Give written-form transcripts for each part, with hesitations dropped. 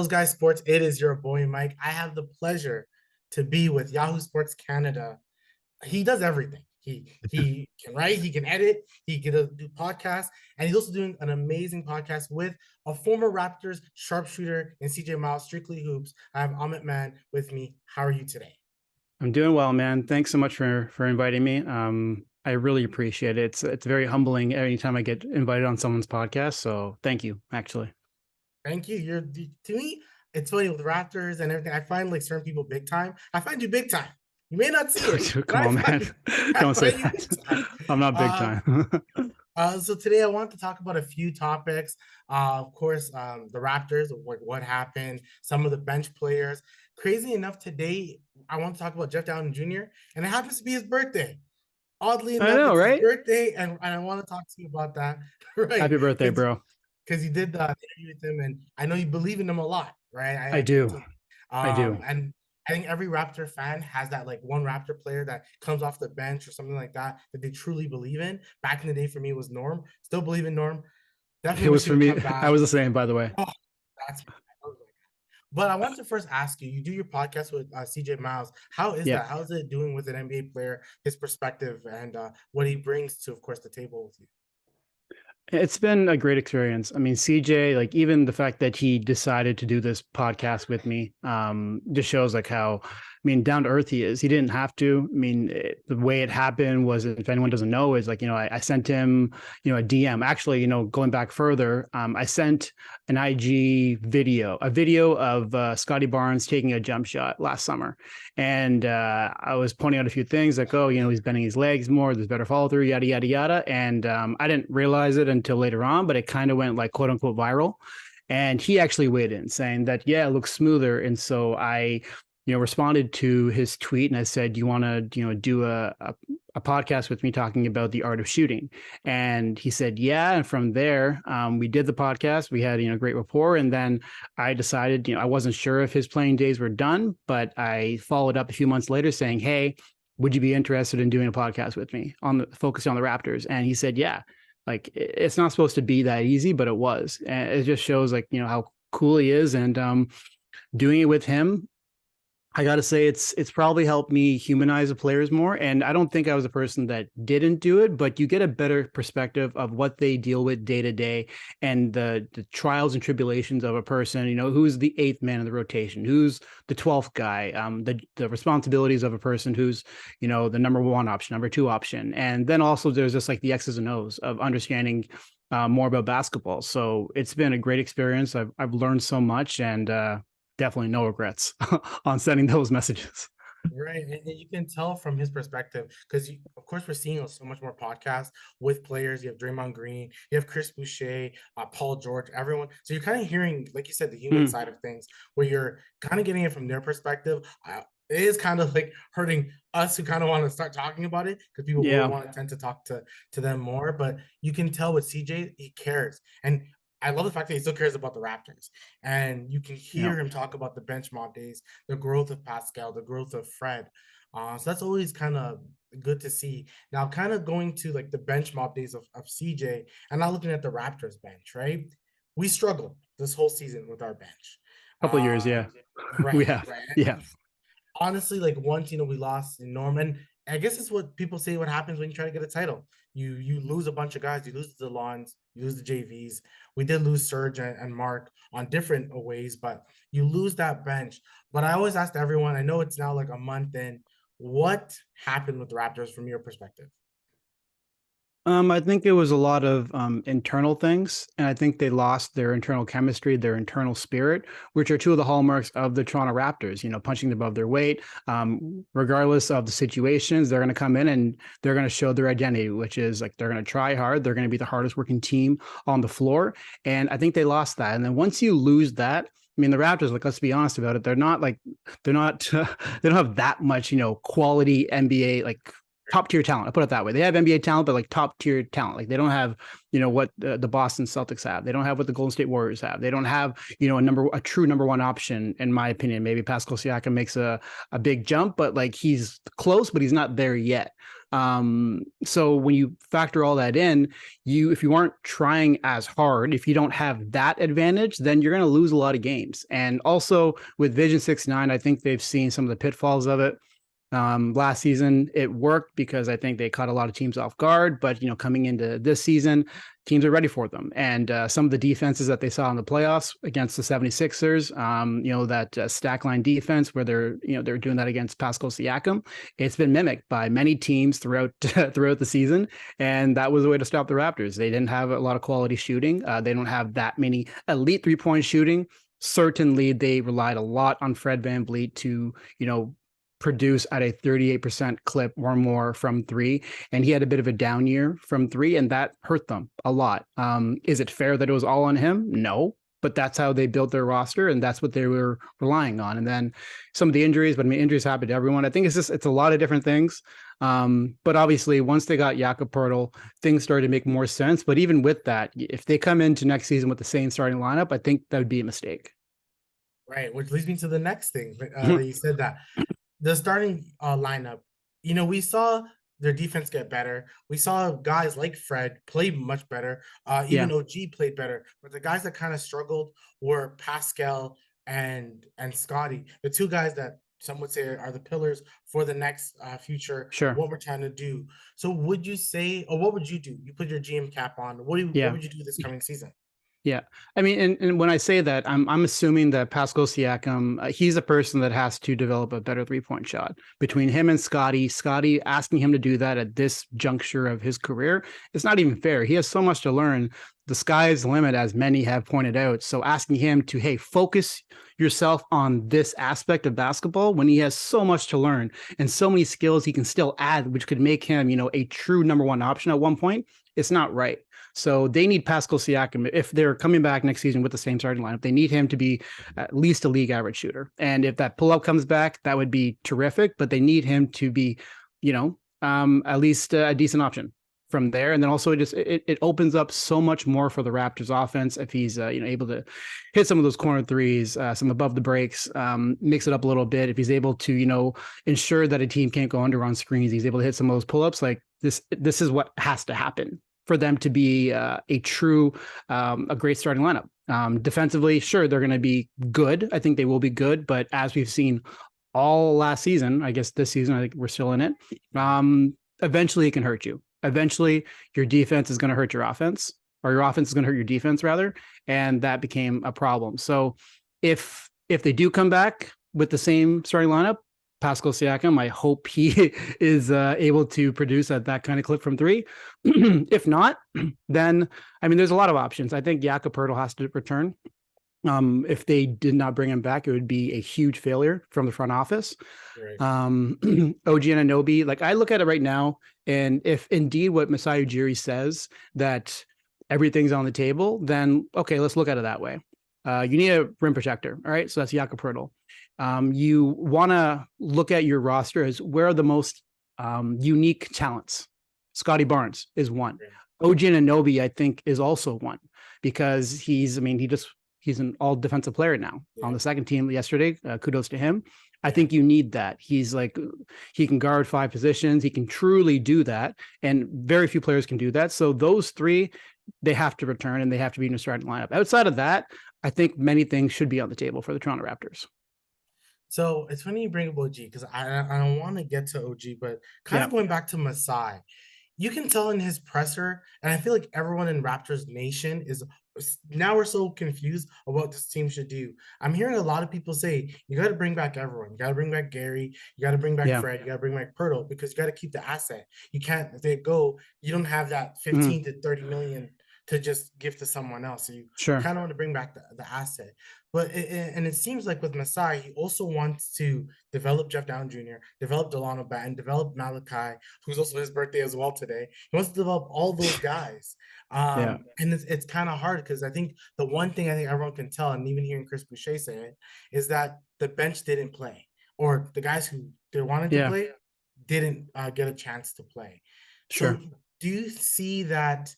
Those guys sports, it is your boy Mike. I have the pleasure to be with Yahoo Sports Canada. He does everything. He can write, he can edit, he can do podcasts, and he's also doing an amazing podcast with a former Raptors sharpshooter and CJ Miles, Strictly Hoops. I have Amit Mann with me. How are you today? I'm doing well, man. Thanks so much for inviting me. I really appreciate it. It's very humbling anytime I get invited on someone's podcast. So thank you, actually. Thank you. To me, it's funny with Raptors and everything. I find like certain people big time. I find you big time. You may not see it, but Come on, man. I Don't say find you big that. time. I'm not big Uh, time. so today I want to talk about a few topics. Of course, the Raptors, like what happened, some of the bench players. Crazy enough, today I want to talk about Jeff Downing Jr. and it happens to be his birthday. Oddly I enough, know, it's his right? birthday, and I want to talk to you about that, right? Happy birthday, bro. Because you did the interview with him, and I know you believe in him a lot, right? I I can do. tell. I do. And I think every Raptor fan has that like one Raptor player that comes off the bench or something like that that they truly believe in. Back in the day, for me, it was Norm. Still believe in Norm. It Definitely wish was he for would me. come I back. was the same, by the way. Oh, that's but I want to first ask you, you do your podcast with CJ Miles. How is Yeah. that? How is it doing with an NBA player, his perspective and what he brings to, of course, the table with you? It's been a great experience. I mean, CJ, like even the fact that he decided to do this podcast with me, just shows like how, I mean, down to earth he is. He didn't have to. I mean, the way it happened was, if anyone doesn't know, is like, I sent him, a DM. Actually, going back further, I sent an IG video, a video of Scotty Barnes taking a jump shot last summer. And I was pointing out a few things like, oh, he's bending his legs more, there's better follow through, yada, yada, yada. And I didn't realize it until later on, but it kind of went like quote unquote viral. And he actually weighed in saying that, yeah, it looks smoother. And so I, responded to his tweet and I said, you want to, do a podcast with me talking about the art of shooting? And he said, yeah. And from there, we did the podcast. We had, great rapport. And then I decided, I wasn't sure if his playing days were done, but I followed up a few months later saying, hey, would you be interested in doing a podcast with me focusing on the Raptors? And he said, yeah. Like it's not supposed to be that easy, but it was. And it just shows like, how cool he is. And doing it with him, I got to say, it's probably helped me humanize the players more. And I don't think I was a person that didn't do it, but you get a better perspective of what they deal with day to day and the trials and tribulations of a person, who's the eighth man in the rotation, who's the 12th guy, the responsibilities of a person who's, the number one option, number two option. And then also there's just like the X's and O's of understanding more about basketball. So it's been a great experience. I've learned so much and, definitely no regrets on sending those messages. Right, and you can tell from his perspective because, of course, we're seeing so much more podcasts with players. You have Draymond Green, you have Chris Boucher, Paul George, everyone. So you're kind of hearing, like you said, the human Mm, side of things, where you're kind of getting it from their perspective. It is kind of like hurting us who kind of want to start talking about it because people will yeah, want to tend to talk to them more. But you can tell with CJ, he cares, and I love the fact that he still cares about the Raptors. And you can yeah. hear him talk about the bench mob days, the growth of Pascal, the growth of Fred. So that's always kind of good to see. Now, kind of going to like the bench mob days of CJ and now looking at the Raptors bench, right? We struggled this whole season with our bench. Couple of years, Uh, yeah. We right, have. right. Yeah. Honestly, like once we lost Norman. I guess it's what people say what happens when you try to get a title. You lose a bunch of guys, you lose the Lawns, you lose the JVs. We did lose Serge and Mark on different ways, but you lose that bench. But I always ask everyone, I know it's now like a month in, what happened with the Raptors from your perspective? I think it was a lot of internal things, and I think they lost their internal chemistry, their internal spirit, which are two of the hallmarks of the Toronto Raptors. Punching above their weight, regardless of the situations, they're going to come in and they're going to show their identity, which is like they're going to try hard, they're going to be the hardest working team on the floor, and I think they lost that. And then once you lose that, I mean, the Raptors, like, let's be honest about it. They're not they don't have that much, quality NBA, like top tier talent. I put it that way. They have NBA talent, but like top tier talent. Like they don't have, what the Boston Celtics have. They don't have what the Golden State Warriors have. They don't have, a true number one option, in my opinion. Maybe Pascal Siakam makes a big jump, but like he's close, but he's not there yet. So when you factor all that in, if you aren't trying as hard, if you don't have that advantage, then you're going to lose a lot of games. And also with Vision 69, I think they've seen some of the pitfalls of it. Last season it worked because I think they caught a lot of teams off guard, but coming into this season, teams are ready for them. And some of the defenses that they saw in the playoffs against the 76ers, that stack line defense where they're doing that against Pascal Siakam, it's been mimicked by many teams throughout the season. And that was the way to stop the Raptors. They didn't have a lot of quality shooting. They don't have that many elite 3-point shooting. Certainly they relied a lot on Fred VanVleet to, produce at a 38% clip or more from three. And he had a bit of a down year from three, and that hurt them a lot. Is it fair that it was all on him? No, but that's how they built their roster, and that's what they were relying on. And then some of the injuries, but I mean, injuries happen to everyone. I think it's a lot of different things. But obviously, once they got Jakob Poeltl, things started to make more sense. But even with that, if they come into next season with the same starting lineup, I think that would be a mistake. Right, which leads me to the next thing that you said, that the starting lineup, we saw their defense get better. We saw guys like Fred play much better. Even OG played better. But the guys that kind of struggled were Pascal and Scotty, the two guys that some would say are the pillars for the next future, Sure. what we're trying to do. So would you say, or what would you do? You put your GM cap on. What would you do this coming season? Yeah. I mean, and when I say that, I'm assuming that Pascal Siakam, he's a person that has to develop a better 3-point shot. Between him and Scotty asking him to do that at this juncture of his career, it's not even fair. He has so much to learn. The sky's the limit, as many have pointed out. So asking him to, hey, focus yourself on this aspect of basketball when he has so much to learn and so many skills he can still add, which could make him, a true number one option at one point, it's not right. So they need Pascal Siakam. If they're coming back next season with the same starting lineup, they need him to be at least a league average shooter. And if that pull-up comes back, that would be terrific. But they need him to be, at least a decent option from there. And then also it opens up so much more for the Raptors offense if he's able to hit some of those corner threes, some above the breaks, mix it up a little bit. If he's able to ensure that a team can't go under on screens, he's able to hit some of those pull-ups. Like this is what has to happen for them to be a great starting lineup. Defensively, sure, they're going to be good. I think they will be good. But as we've seen all last season, I guess this season, I think we're still in it. Eventually it can hurt you. Eventually your defense is going to hurt your offense, or your offense is going to hurt your defense rather. And that became a problem. So if they do come back with the same starting lineup, Pascal Siakam, I hope he is able to produce at that kind of clip from three. If not, then, I mean, there's a lot of options. I think Jakob Poeltl has to return. If they did not bring him back, it would be a huge failure from the front office. Right. OG Anunoby, like I look at it right now, and if indeed what Masai Ujiri says that everything's on the table, then okay, let's look at it that way. You need a rim protector. All right. So that's Jakob Poeltl. You want to look at your roster as where are the most unique talents. Scotty Barnes is one. OG Anunoby, I think, is also one because he's an all defensive player now on the second team yesterday. Kudos to him. I think you need that. He's like, he can guard 5 positions. He can truly do that. And very few players can do that. So those three, they have to return and they have to be in a starting lineup. Outside of that, I think many things should be on the table for the Toronto Raptors. So it's funny you bring up OG because I don't want to get to OG, but kind of going back to Masai, you can tell in his presser, and I feel like everyone in Raptors Nation is now we're so confused of what this team should do. I'm hearing a lot of people say you got to bring back everyone. You got to bring back Gary. You got to bring back Fred. You got to bring back Poeltl because you got to keep the asset. You can't, if they go, you don't have that 15 to 30 million to just give to someone else. So you kind of want to bring back the asset. But it seems like with Masai, he also wants to develop Jeff Down Jr., develop Delano Batten, develop Malachi, who's also his birthday as well today. He wants to develop all those guys. And it's kind of hard because I think the one thing I think everyone can tell, and even hearing Chris Boucher say it, is that the bench didn't play, or the guys who they wanted to play didn't get a chance to play. So Sure. do you see that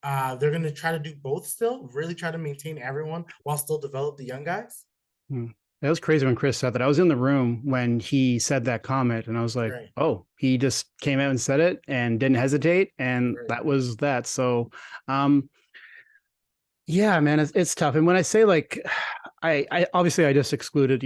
they're going to try to do both still, really try to maintain everyone while still develop the young guys? Hmm. That was crazy when Chris said that. I was in the room when he said that comment, and I was like, Right, "Oh, he just came out and said it and didn't hesitate, and right, that was that." So, um, yeah, man, it's tough. And when I say like, I obviously I just excluded,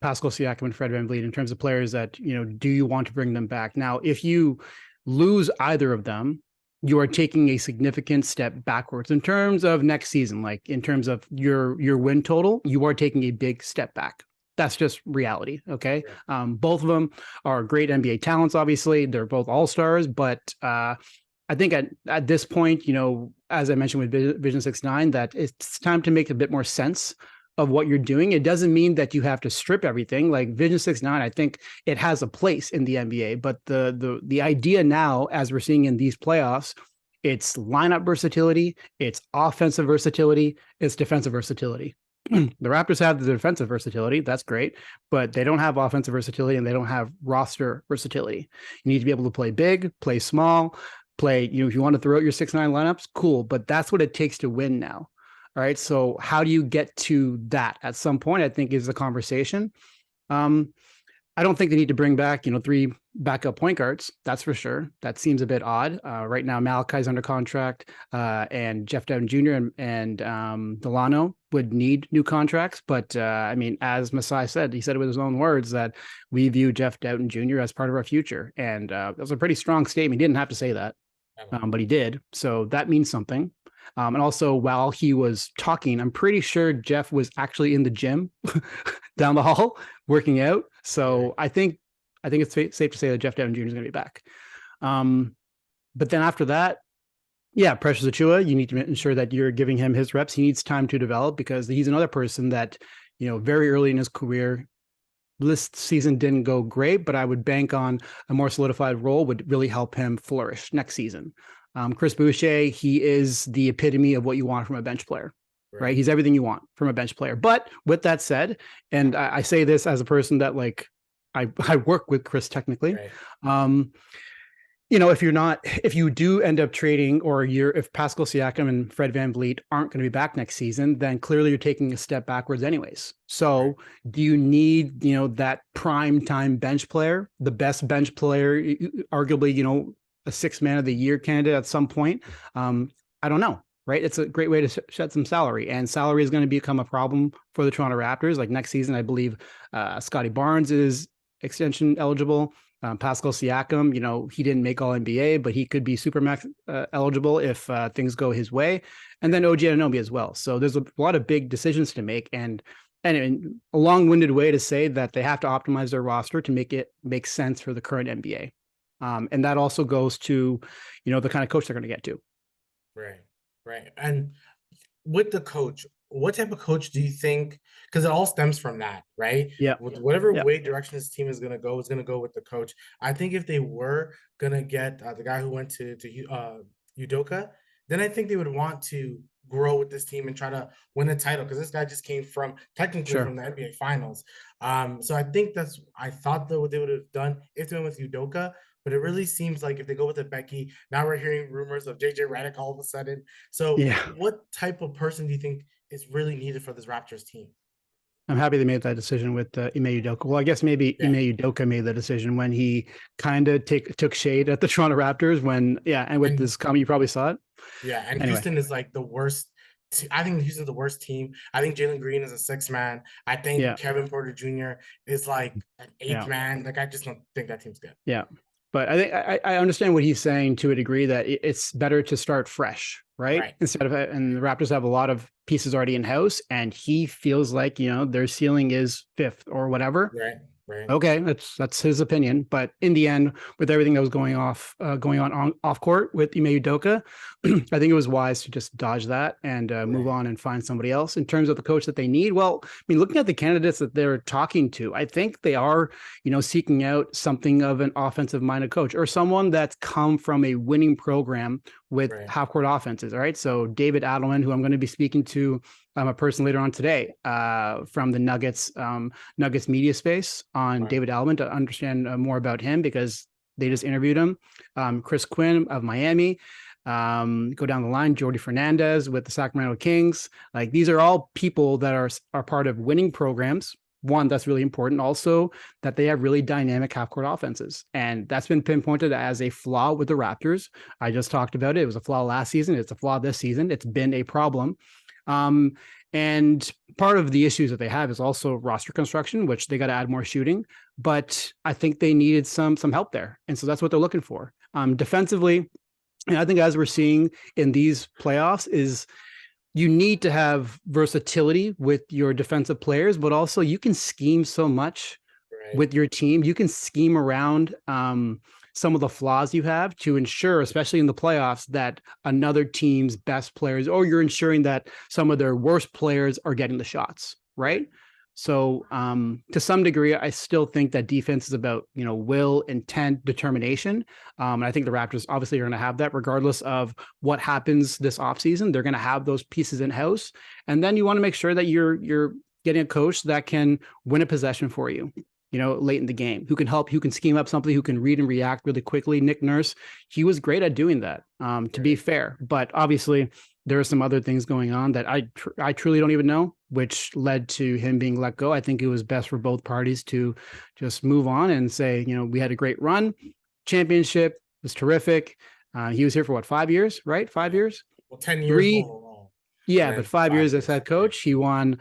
Pascal Siakam and Fred VanVleet in terms of players that, do you want to bring them back? Now, if you lose either of them, you are taking a significant step backwards in terms of next season. Like in terms of your win total, you are taking a big step back. That's just reality. Okay. right, Both of them are great NBA talents. Obviously, they're both all stars, but I think at this point, as I mentioned with Vision 69, that it's time to make a bit more sense of what you're doing. It doesn't mean that you have to strip everything. Like Vision 69, I think it has a place in the NBA, but the idea now, as we're seeing in these playoffs, it's lineup versatility, it's offensive versatility, it's defensive versatility. The Raptors have the defensive versatility. That's great, but they don't have offensive versatility and they don't have roster versatility. You need to be able to play big, play small, play, if you want to throw out your 6-9 lineups, cool, but that's what it takes to win now. All right. So how do you get to that at some point? I think is the conversation. Um, I don't think they need to bring back, three backup point guards. That's for sure. That seems a bit odd. Right now, Malachi's under contract, and Jeff Dowden Jr. and Delano would need new contracts. But I mean, as Masai said, he said it with his own words that we view Jeff Dowden Jr. as part of our future, and that was a pretty strong statement. He didn't have to say that, but he did. So that means something. And also, while he was talking, I'm pretty sure Jeff was actually in the gym down the hall working out. right, So I think it's safe to say that Jeff Dowden Jr. is going to be back. Um, but then after that, yeah, Precious Achua, you need to ensure that you're giving him his reps. He needs time to develop because he's another person that, very early in his career, this season didn't go great, but I would bank on a more solidified role would really help him flourish next season. Chris Boucher, he is the epitome of what you want from a bench player, right? right, He's everything you want from a bench player. But with that said, and I say this as a person that like I work with Chris technically. right, Um, if you do end up trading or if Pascal Siakam and Fred VanVleet aren't going to be back next season, then clearly you're taking a step backwards anyways. right, So do you need, that prime time bench player, the best bench player, arguably, a 6 man of the year candidate at some point? I don't know. Right. It's a great way to shed some salary, and salary is going to become a problem for the Toronto Raptors. Like next season, I believe Scotty Barnes is extension eligible. Pascal Siakam, he didn't make All NBA, but he could be Supermax eligible if things go his way. And then right, OG Anunoby as well. So there's a lot of big decisions to make, and a long-winded way to say that they have to optimize their roster to make it make sense for the current NBA. And that also goes to, the kind of coach they're going to get to. right, right. And with the coach, what type of coach do you think? Because it all stems from that, right? Yeah. With whatever Yeah. way direction this team is going to go with the coach. I think if they were gonna get the guy who went to Udoka, then I think they would want to grow with this team and try to win a title because this guy just came from technically Sure. from the NBA Finals. So I think I thought that what they would have done if they went with Udoka. But it really seems like if they go with a Becky, now we're hearing rumors of JJ Redick all of a sudden. So, Yeah. what type of person do you think is really needed for this Raptors team? I'm happy they made that decision with Ime Udoka. Well, I guess maybe Ime Yeah, Udoka made the decision when he kind of took shade at the Toronto Raptors and with and this comment, you probably saw it. and Anyway, Houston is like the worst. I think Houston's the worst team. I think Jalen Green is a 6 man. I think yeah, Kevin Porter Jr. is like an eighth yeah, man. Like I just don't think that team's good. yeah. But I think I understand what he's saying to a degree that it's better to start fresh, right? Right, Instead of and the Raptors have a lot of pieces already in house, and he feels like their ceiling is fifth or whatever. right, right, Okay, that's his opinion, but in the end, with everything that was going on off court with Ime Udoka, I think it was wise to just dodge that and move right, on and find somebody else. In terms of the coach that they need, well, I mean, looking at the candidates that they're talking to, I think they are, seeking out something of an offensive-minded coach or someone that's come from a winning program with right, half-court offenses. All right, so David Adelman, who I'm going to be speaking to a person later on today from the Nuggets media space on right, David Alvin to understand more about him because They just interviewed him. Chris Quinn of Miami. Go down the line, Jordy Fernandez with the Sacramento Kings. Like these are all people that are part of winning programs. One, that's really important. Also, that they have really dynamic half-court offenses. And that's been pinpointed as a flaw with the Raptors. I just talked about it. It was a flaw last season. It's a flaw this season. It's been a problem. And part of the issues that they have is also roster construction, which they got to add more shooting. But I think they needed some help there. And so that's what they're looking for. Defensively, and I think as we're seeing in these playoffs is you need to have versatility with your defensive players, but also you can scheme so much with your team. You can scheme around some of the flaws you have to ensure, especially in the playoffs, that another team's best players, or you're ensuring that some of their worst players are getting the shots, right? So to some degree, I still think that defense is about, will, intent, determination. And I think the Raptors obviously are going to have that regardless of what happens this offseason. They're going to have those pieces in house. And then you want to make sure that you're getting a coach that can win a possession for you, late in the game, who can help, who can scheme up something, who can read and react really quickly. Nick Nurse, he was great at doing that, to be fair. But obviously, there are some other things going on that I truly don't even know, which led to him being let go. I think it was best for both parties to just move on and say, we had a great run. Championship was terrific. He was here for 5 years, right? 5 years? Well, 10 years overall. Yeah, but 5 years as head coach. He won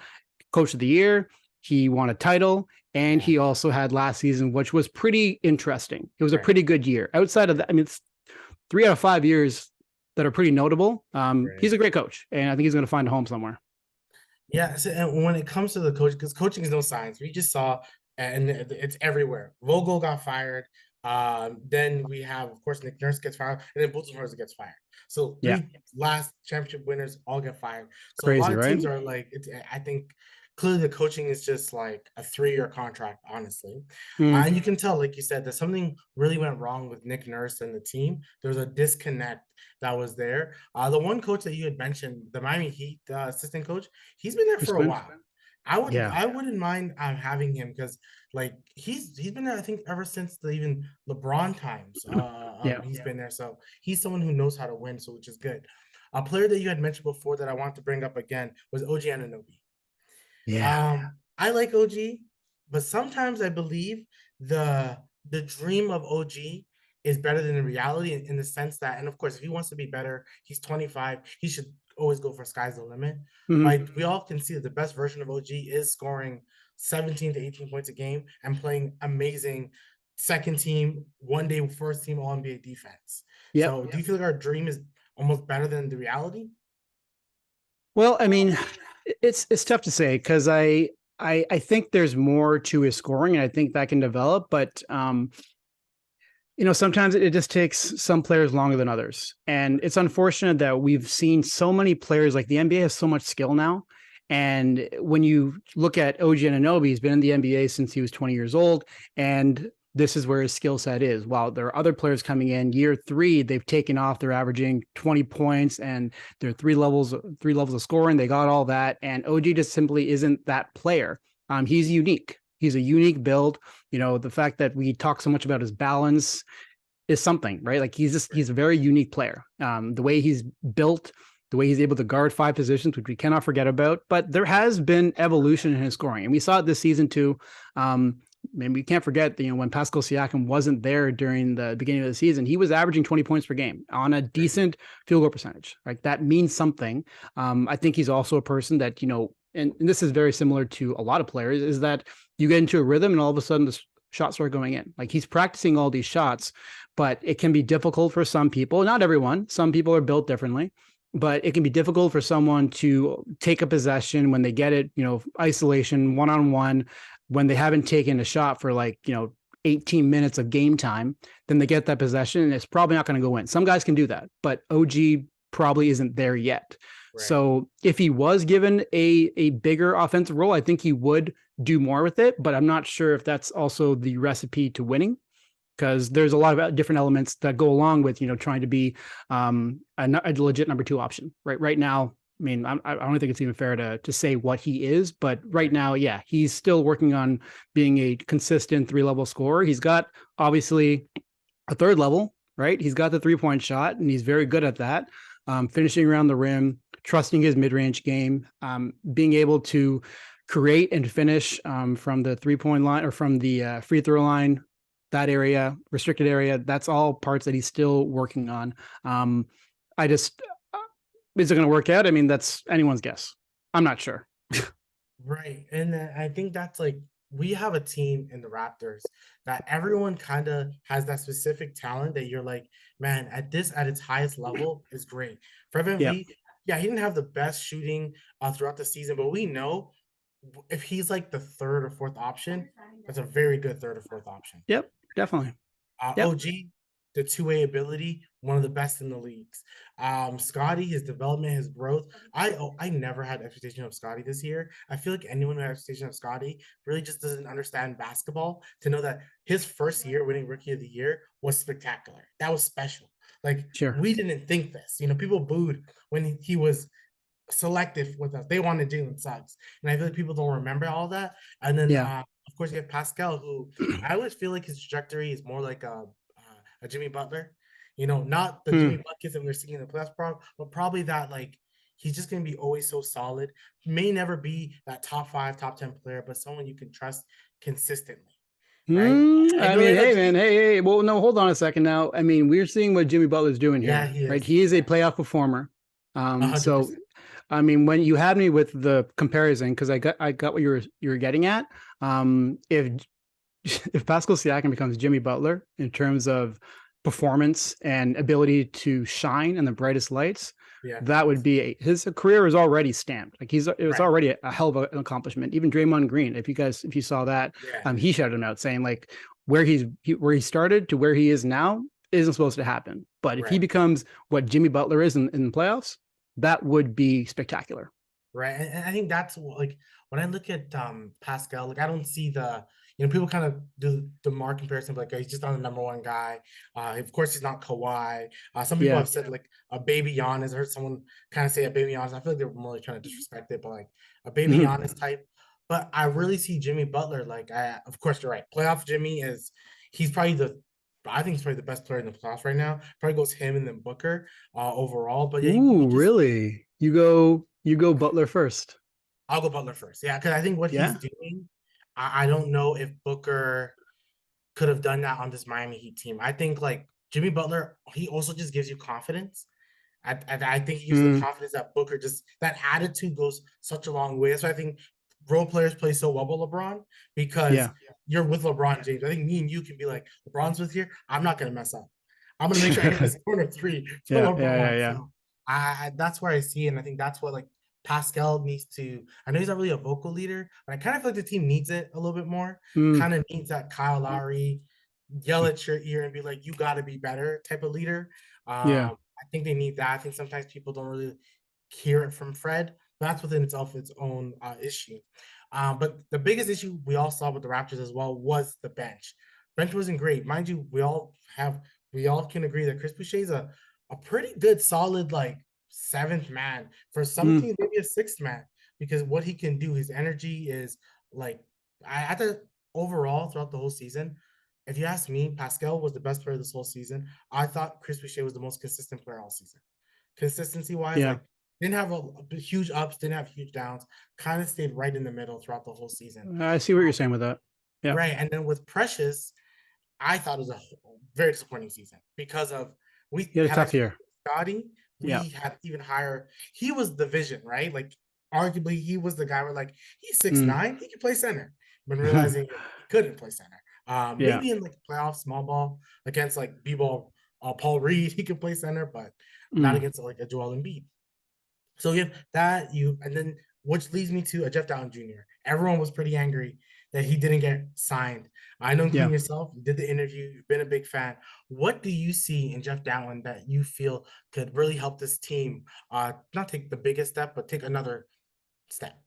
Coach of the Year. He won a title. And he also had last season, which was pretty interesting. It was a pretty good year. Outside of that, it's 3 out of 5 years that are pretty notable. He's a great coach, and I think he's going to find a home somewhere. Yeah, so, and when it comes to the coach, because coaching is no science, we just saw, and it's everywhere. Vogel got fired. Then we have, of course, Nick Nurse gets fired, and then Budenholzer gets fired. So three last championship winners all get fired. So Crazy, a lot of teams right? are like, I think clearly the coaching is just like a 3-year contract, honestly. And you can tell, like you said, that something really went wrong with Nick Nurse and the team. There was a disconnect that was there. The one coach that you had mentioned, the Miami Heat assistant coach, he's been there for a while. I wouldn't mind having him because like he's been there, I think, ever since even LeBron times. He's been there, so he's someone who knows how to win, so which is good. A player that you had mentioned before that I want to bring up again was OG Anunoby. I like OG, but sometimes I believe the dream of OG is better than the reality in the sense that, and of course, if he wants to be better, he's 25. He should always go for sky's the limit. Like we all can see that the best version of OG is scoring 17 to 18 points a game and playing amazing second team, one day first team All NBA defense. So do you feel like our dream is almost better than the reality? Well, it's tough to say because I think there's more to his scoring, and I think that can develop. But sometimes it just takes some players longer than others, and it's unfortunate that we've seen so many players. Like the NBA has so much skill now, and when you look at OG Anunoby, he's been in the NBA since he was 20 years old, and this is where his skill set is. While there are other players coming in year 3, they've taken off. They're averaging 20 points and they're three levels of scoring. They got all that. And OG just simply isn't that player. He's unique. He's a unique build. The fact that we talk so much about his balance is something, right? Like he's a very unique player. The way he's built, the way he's able to guard 5 positions, which we cannot forget about, but there has been evolution in his scoring. And we saw it this season too. We can't forget that, when Pascal Siakam wasn't there during the beginning of the season, he was averaging 20 points per game on a decent field goal percentage. Like that means something. I think he's also a person that, and this is very similar to a lot of players, is that you get into a rhythm and all of a sudden the shots start going in. Like he's practicing all these shots, but it can be difficult for some people. Not everyone. Some people are built differently. But it can be difficult for someone to take a possession when they get it, isolation, one-on-one, when they haven't taken a shot for 18 minutes of game time, then they get that possession and it's probably not going to go in. Some guys can do that, but OG probably isn't there yet. Right. So if he was given a bigger offensive role, I think he would do more with it, but I'm not sure if that's also the recipe to winning, because there's a lot of different elements that go along with, trying to be a legit number 2 option. Right now, I don't think it's even fair to say what he is, but right now, he's still working on being a consistent 3-level scorer. He's got obviously a third level, right? He's got the 3-point shot, and he's very good at that. Finishing around the rim, trusting his mid-range game, being able to create and finish from the 3-point line or from the free throw line, that area, restricted area. That's all parts that he's still working on. I just, is it going to work out? I mean, that's anyone's guess. I'm not sure. Right. And I think that's like we have a team in the Raptors that everyone kind of has that specific talent that you're like, man, at its highest level is great. Fred Yep. VanVleet, yeah, he didn't have the best shooting throughout the season, but we know if he's like the third or fourth option, that's a very good third or fourth option. Yep. Definitely. Yep. OG, the two-way ability, one of the best in the leagues. Scotty, his development, his growth. I never had expectation of Scotty this year. I feel like anyone who had expectation of Scotty really just doesn't understand basketball to know that his first year winning Rookie of the Year was spectacular. That was special. Like Sure. we didn't think this. You know, people booed when he was selective with us. They wanted Jalen Suggs, and I feel like people don't remember all that. And then, Yeah. of course, you have Pascal, who I always feel like his trajectory is more like a Jimmy Butler. You know, not the Jimmy Buckets that we're seeing in the playoffs, but probably that like he's just going to be always so solid. May never be that top 5, top 10 player, but someone you can trust consistently. Right? I I know mean, right now, hey, Jimmy, man, hey. Well, no, hold on a second now. I mean, we're seeing what Jimmy Butler's doing yeah, here, he right? is He is a playoff performer. hundred So percent. I mean, when you had me with the comparison, because I got what you were getting at. If if Pascal Siakam becomes Jimmy Butler in terms of performance and ability to shine in the brightest lights, Yeah, that would be his career is already stamped. Like it was right. already a hell of an accomplishment. Even Draymond Green, if you saw that, Yeah, he shouted him out saying like where he started to where he is now isn't supposed to happen. But if he right. becomes what Jimmy Butler is in the playoffs, that would be spectacular. Right. And I think that's like when I look at Pascal, like I don't see people kind of do the mark comparison, like he's just not the number one guy. Of course, he's not Kawhi. Some people Yeah. have said like a baby Giannis. I heard someone kind of say a baby Giannis. I feel like they're more trying to disrespect it, but like a baby Giannis type. But I really see Jimmy Butler. Like, of course, you're right. Playoff Jimmy he's probably I think he's probably the best player in the playoffs right now. Probably goes him and then Booker overall. But yeah, you Ooh, just really? You go Butler first. I'll go Butler first. Yeah, because I think what he's Yeah. doing, I don't know if Booker could have done that on this Miami Heat team. I think like Jimmy Butler, he also just gives you confidence. I think he gives you the Mm, confidence that Booker just that attitude goes such a long way. So I think role players play so well with LeBron because yeah. you're with LeBron James. I think me and you can be like, LeBron's with here. I'm not gonna mess up. I'm gonna make sure I hit this corner three for Yeah, yeah, yeah, LeBron. yeah. So that's where I see it. And I think that's what like Pascal needs to. I know he's not really a vocal leader, but I kind of feel like the team needs it a little bit more. Mm, Kind of needs that Kyle Lowry yell at your ear and be like, "You got to be better" type of leader. yeah. I think they need that. I think sometimes people don't really hear it from Fred. That's within itself its own issue. But the biggest issue we all saw with the Raptors as well was the bench. Bench wasn't great, mind you. We all can agree that Chris Boucher is a pretty good, solid like seventh man for some Mm, teams, maybe a sixth man because what he can do, his energy is like I thought overall throughout the whole season. If you ask me, Pascal was the best player this whole season. I thought Chris Boucher was the most consistent player all season. Consistency wise, yeah. like didn't have a huge ups, didn't have huge downs, kind of stayed right in the middle throughout the whole season. I see what you're saying with that. Yeah. Right. And then with Precious, I thought it was a very disappointing season because of we He had a had tough expected year. Scotty, Yeah. we had even higher. He was the vision, right? Like arguably he was the guy where like he's six Mm. nine, he can play center. But realizing he couldn't play center. Yeah. Maybe in like playoff small ball against like B-ball Paul Reed, he could play center, but not Mm. against like a Joel Embiid. So you have that you and then which leads me to a Jeff Dowtin Jr. Everyone was pretty angry that he didn't get signed. I know, Yeah. including yourself, you did the interview, you've been a big fan. What do you see in Jeff Dowtin that you feel could really help this team not take the biggest step, but take another step?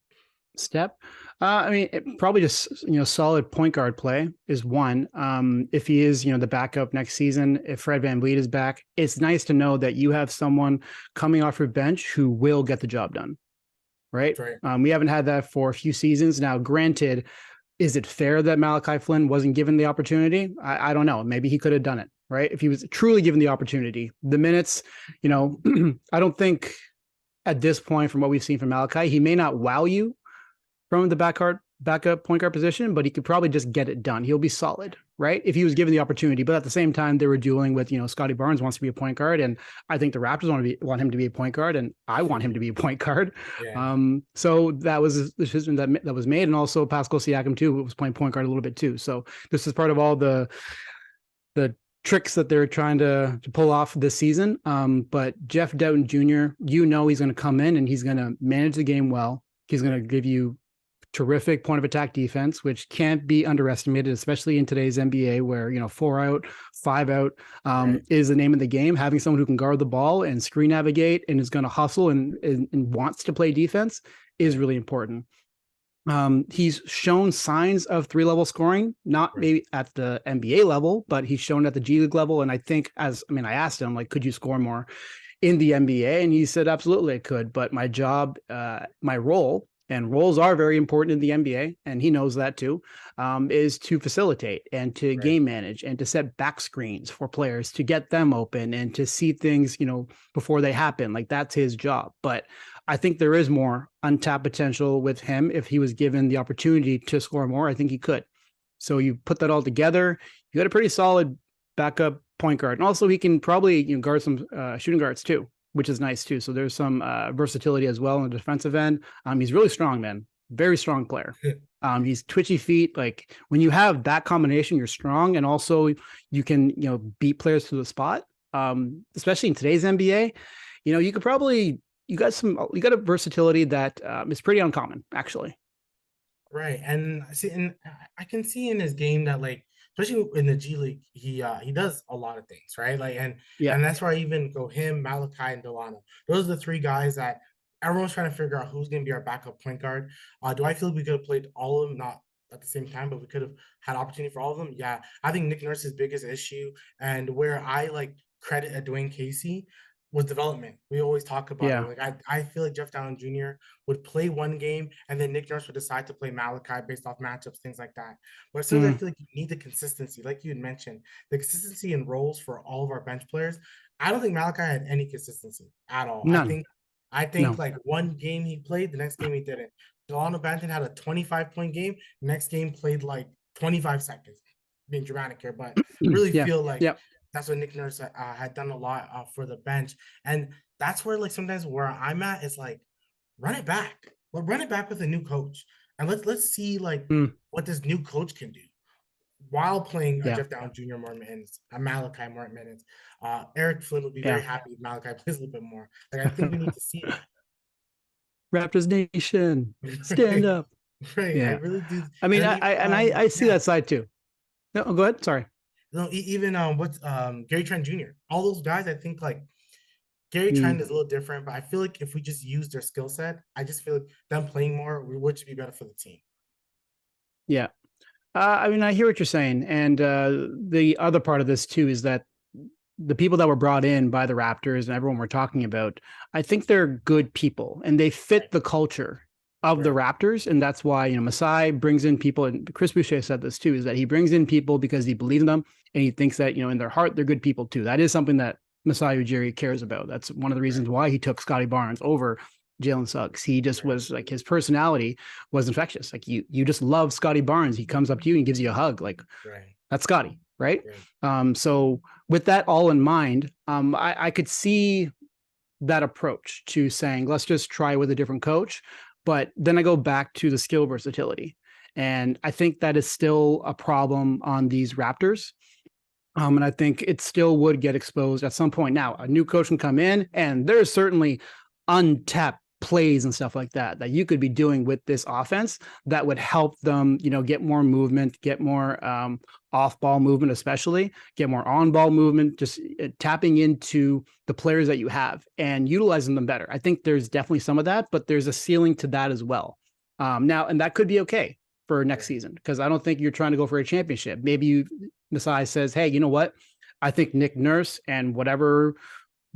Step. I mean, probably just solid point guard play is one. If he is the backup next season, if Fred VanVleet is back, it's nice to know that you have someone coming off your bench who will get the job done. Right. Right. We haven't had that for a few seasons now. Granted, is it fair that Malachi Flynn wasn't given the opportunity? I don't know. Maybe he could have done it. right? If he was truly given the opportunity, the minutes, you know, I don't think at this point, from what we've seen from Malachi, he may not wow you from the backup point guard position, but he could probably just get it done. He'll be solid, right? If he was given the opportunity. But at the same time, they were dealing with, Scotty Barnes wants to be a point guard, and I think the Raptors want him to be a point guard, and I want him to be a point guard. Yeah. So that was the decision that was made, and also Pascal Siakam too was playing point guard a little bit too. So this is part of all the tricks that they're trying to pull off this season. But Jeff Doughton Jr., he's going to come in and he's going to manage the game well. He's going to give you terrific point of attack defense, which can't be underestimated, especially in today's NBA where, 4 out, 5 out is the name of the game. Having someone who can guard the ball and screen navigate and is going to hustle and wants to play defense is really important. He's shown signs of 3-level scoring, not maybe at the NBA level, but he's shown at the G League level. And I think I asked him, like, could you score more in the NBA? And he said, absolutely, I could. But my job, my role, and roles are very important in the NBA, and he knows that too, is to facilitate and to game manage and to set back screens for players to get them open and to see things, before they happen. Like, that's his job. But I think there is more untapped potential with him. If he was given the opportunity to score more, I think he could. So you put that all together, you got a pretty solid backup point guard. And also he can probably guard some shooting guards too, which is nice too. So there's some versatility as well on the defensive end. He's really strong, man. Very strong player. He's twitchy feet. Like, when you have that combination, you're strong, and also you can beat players to the spot. Especially in today's NBA, you could probably you got a versatility that is pretty uncommon, actually. Right. And I can see in his game that, like, especially in the G League, he does a lot of things, right? Like, and that's where I even go him, Malachi, and Delano. Those are the 3 guys that everyone's trying to figure out who's going to be our backup point guard. Do I feel we could have played all of them? Not at the same time, but we could have had opportunity for all of them. Yeah. I think Nick Nurse's biggest issue, and where I like credit at Dwayne Casey, was development. We always talk about it. Like, I feel like Jeff Downing Jr. would play one game, and then Nick Nurse would decide to play Malachi based off matchups, things like that. But still, I feel like you need the consistency, like you had mentioned, the consistency in roles for all of our bench players. I don't think Malachi had any consistency at all. None. I think like one game he played, the next game he didn't. Delano Banton had a 25-point game. Next game played like 25 seconds. Being dramatic here, but really feel like that's what Nick Nurse had done a lot for the bench. And that's where, like, sometimes where I'm at is like, run it back. Well, run it back with a new coach. And let's see, like, what this new coach can do while playing Jeff Downing Jr. more minutes, Malachi more minutes. Eric Flynn would be very happy if Malachi plays a little bit more. Like, I think we need to see that. Raptors Nation, stand up. Right. Yeah. I really do. I mean, I see that side too. No, go ahead. Sorry. No, even Gary Trent Jr. All those guys, I think, like, Gary Trent is a little different, but I feel like if we just use their skill set, I just feel like them playing more would just be better for the team. Yeah. I mean, I hear what you're saying. And the other part of this too is that the people that were brought in by the Raptors and everyone we're talking about, I think they're good people and they fit the culture of the Raptors. And that's why, Masai brings in people, and Chris Boucher said this too, is that he brings in people because he believes in them and he thinks that, in their heart, they're good people too. That is something that Masai Ujiri cares about. That's one of the reasons why he took Scotty Barnes over Jalen Suggs. He just was like, his personality was infectious. Like, you just love Scotty Barnes. He comes up to you and gives you a hug. Like, that's Scotty. Right. So with that all in mind, I could see that approach to saying, let's just try with a different coach. But then I go back to the skill versatility. And I think that is still a problem on these Raptors. And I think it still would get exposed at some point. Now, a new coach can come in, and there's certainly untapped plays and stuff like that you could be doing with this offense that would help them, get more movement, get more off-ball movement, especially get more on-ball movement, just tapping into the players that you have and utilizing them better. I think there's definitely some of that, but there's a ceiling to that as well. Now, and that could be okay for next season, because I don't think you're trying to go for a championship. Maybe Masai says, hey, you know what? I think Nick Nurse and whatever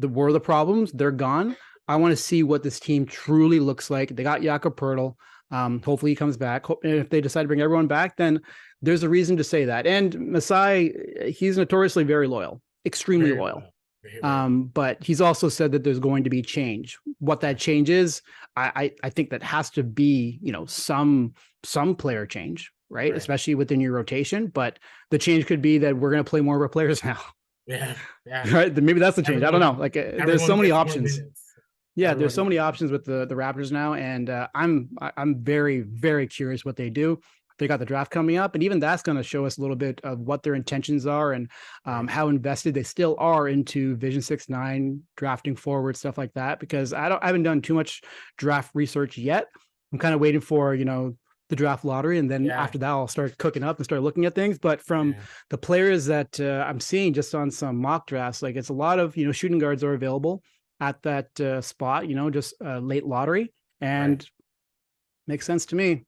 were the problems, they're gone. I want to see what this team truly looks like. They got Jakob Poeltl. Hopefully he comes back. And if they decide to bring everyone back, then there's a reason to say that. And Masai, he's notoriously very loyal, extremely Very loyal. loyal. Very loyal. But he's also said that there's going to be change. What that change is, I think that has to be, some player change, right? Especially within your rotation. But the change could be that we're going to play more of our players now. Yeah. Yeah. Right. Maybe that's the change. I don't know. Like there's so Everyone many gets more options. minutes. Yeah, there's Everyone so gets many more options with the Raptors now, and I'm very, very curious what they do. They got the draft coming up, and even that's going to show us a little bit of what their intentions are and how invested they still are into Vision 6-9 drafting forward, stuff like that. Because I haven't done too much draft research yet. I'm kind of waiting for the draft lottery, and then after that I'll start cooking up and start looking at things. But from the players that I'm seeing just on some mock drafts, like it's a lot of shooting guards are available at that spot, just late lottery, and makes sense to me.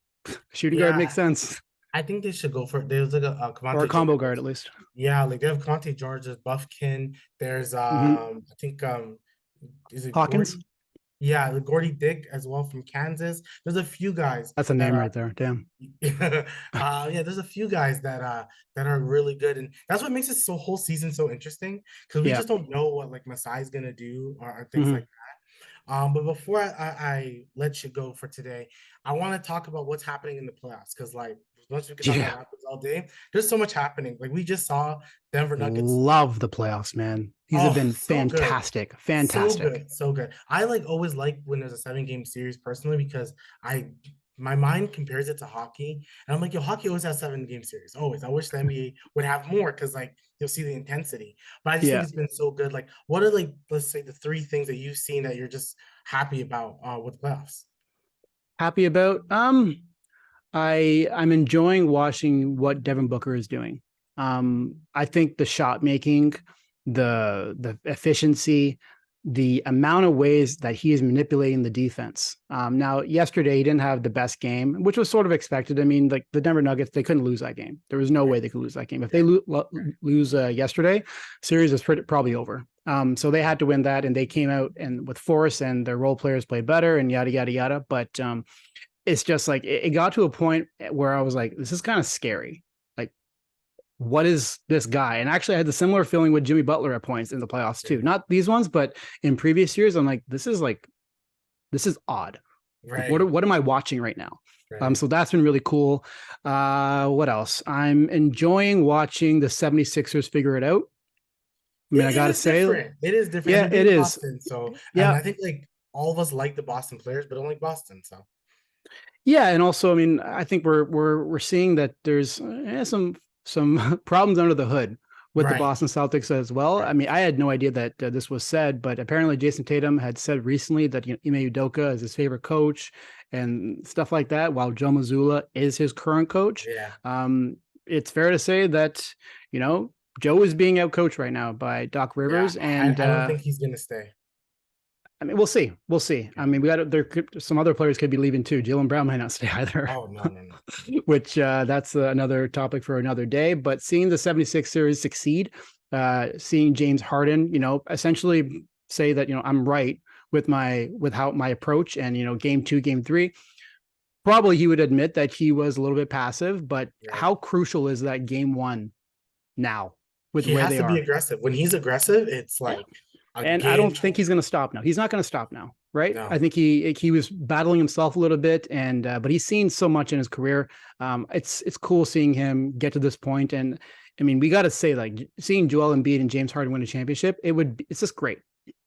Shooting guard makes sense. I think they should go for it. There's like a Or a Cavante combo George. guard at least. Yeah, like they have Cavante George, there's Buffkin, there's I think is it Hawkins? Gordy? Yeah, the Gordy Dick as well from Kansas. There's a few guys. That's a name right there. Damn. Yeah, there's a few guys that are really good, and that's what makes this whole season so interesting because we just don't know what like Masai's gonna do or things like that. But before I let you go for today, I want to talk about what's happening in the playoffs because like as much as we can talk about Raptors all day, there's so much happening. Like we just saw Denver Nuggets. Love the playoffs, man. These have been fantastic. Good. Fantastic. So good. I like always like when there's a 7-game series personally because my mind compares it to hockey. And I'm like, yo, hockey always has 7-game series. Always. I wish the NBA would have more because like you'll see the intensity. But I just think it's been so good. Like, what are like, let's say the 3 things that you've seen that you're just happy about with the playoffs? Happy about? I'm enjoying watching what Devin Booker is doing. I think the shot making, the efficiency, the amount of ways that he is manipulating the defense. Now, yesterday he didn't have the best game, which was sort of expected. I mean, like the Denver Nuggets, they couldn't lose that game. There was no way they could lose that game. If they lose yesterday, series is probably over. So they had to win that, and they came out and with force, and their role players played better, and yada yada yada. But it's just like it got to a point where I was like, this is kind of scary. Like, what is this guy? And actually, I had the similar feeling with Jimmy Butler at points in the playoffs too. Not these ones, but in previous years, I'm like, this is odd. Like, what am I watching right now? So that's been really cool. What else? I'm enjoying watching the 76ers figure it out. I mean, I gotta say, it is different. Yeah, it is. Boston, so yeah, I think like all of us like the Boston players, but don't like Boston. So yeah, and also, I mean, I think we're seeing that there's some problems under the hood with the Boston Celtics as well. I mean, I had no idea that this was said, but apparently Jason Tatum had said recently that Ime Udoka is his favorite coach and stuff like that, while Joe Mazzulla is his current coach. It's fair to say that Joe is being outcoached right now by Doc Rivers, and I don't think he's gonna stay. I mean, we'll see. We'll see. I mean, some other players could be leaving too. Jaylen Brown might not stay either. Oh, no. Which that's another topic for another day. But seeing the 76 series succeed, seeing James Harden, essentially say that, I'm right with my approach and, game 2, game 3, probably he would admit that he was a little bit passive, but how crucial is that game 1 now with the way they are? He has to be aggressive. When he's aggressive, it's like, and I don't think he's going to stop now. He's not going to stop now, right? No. I think he was battling himself a little bit, and but he's seen so much in his career. It's cool seeing him get to this point, and I mean, we got to say, like, seeing Joel Embiid and James Harden win a championship, it's just great.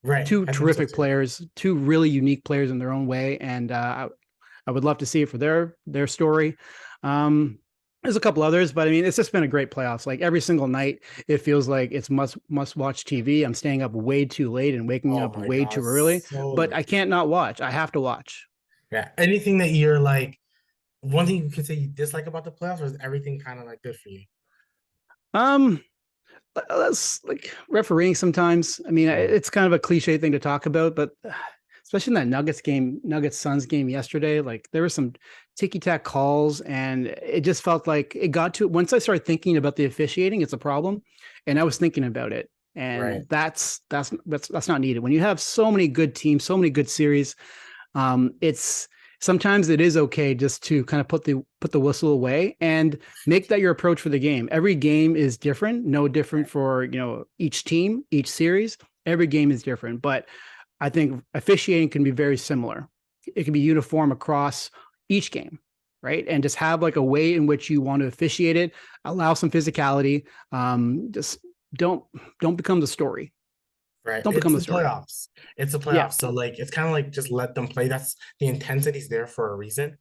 Right, 2 terrific players, 2 really unique players in their own way, and I would love to see it for their story. There's a couple others, but I mean, it's just been a great playoffs. Like every single night, it feels like it's must watch TV. I'm staying up way too late and waking up way too early, but I can't not watch. I have to watch. Yeah. Anything that you're like, one thing you can say you dislike about the playoffs, or is everything kind of like good for you? That's like refereeing sometimes. I mean, it's kind of a cliche thing to talk about, but especially in that Nuggets Suns game yesterday, like there were some ticky-tack calls, and it just felt like it got to, once I started thinking about the officiating, it's a problem. And I was thinking about it, and that's not needed. When you have so many good teams, so many good series, it's sometimes it is okay just to kind of put the whistle away and make that your approach for the game. Every game is different, no different for, each team, each series. Every game is different, but I think officiating can be very similar. It can be uniform across each game, right? And just have like a way in which you want to officiate it, allow some physicality. Just don't don't become the story. Right. Don't become It's the the story. playoffs. It's the Yeah, playoffs. So like it's kind of like just let them play. That's the intensity's there for a reason.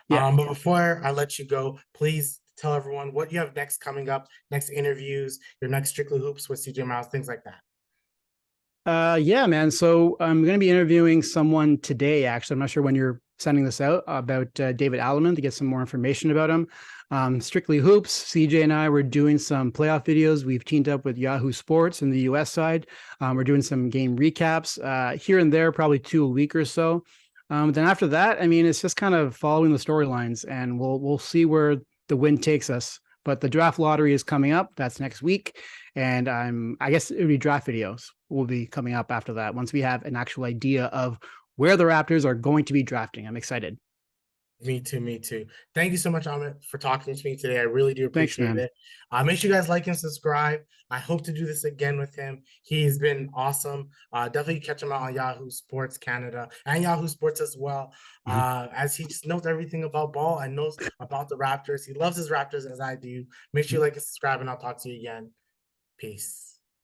yeah. But before I let you go, please tell everyone what you have next coming up, next interviews, your next Strictly Hoops with CJ Miles, things like that. Yeah, man. So I'm going to be interviewing someone today. Actually, I'm not sure when you're sending this out about David Alleman to get some more information about him. Strictly Hoops. CJ and I were doing some playoff videos. We've teamed up with Yahoo Sports in the U.S. side. We're doing some game recaps here and there, probably 2 a week or so. Then after that, I mean, it's just kind of following the storylines, and we'll see where the wind takes us. But the draft lottery is coming up. That's next week. And I guess it would be draft videos will be coming up after that once we have an actual idea of where the Raptors are going to be drafting. I'm excited. Me too, me too. Thank you so much, Amit, for talking to me today. I really do Thanks, appreciate man. it. Make sure you guys like and subscribe. I hope to do this again with him. He's been awesome. Definitely catch him out on Yahoo Sports Canada and Yahoo Sports as well. Mhm. As he just knows everything about ball and knows about the Raptors. He loves his Raptors as I do. Make sure you like and subscribe, and I'll talk to you again. Peace.